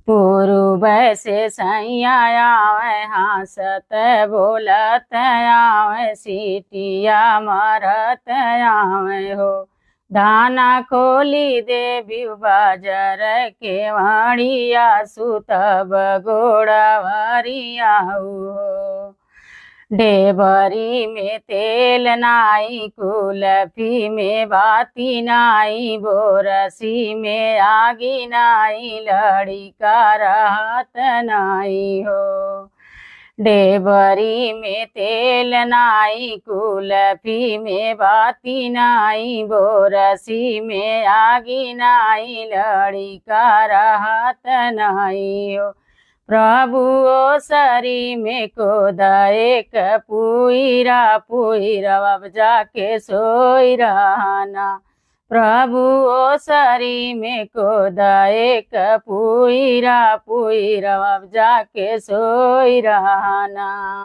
पूर्व से सैया आवे हंसत बोलत आवे सीटिया मरत आवे हो। दाना खोली देवी बाजार के वाणिया सुतब गोड़ावरिया हो। डेबरी में तेल नाई कुल्फी में बाती नाई बोरसी में आगी नाई लड़ी का रहत नाई हो। डेबरी में तेल नाई कुल्फी में बाती नाई बोरसी में आगी नाई लड़ी का रहत नाई हो। प्रभु ओसरी में कोदा एक पुईरा पुईरा अब जाके सोई रहना। प्रभु ओसरी में कोदा एक पुईरा पुईरा अब जाके सोई रहना।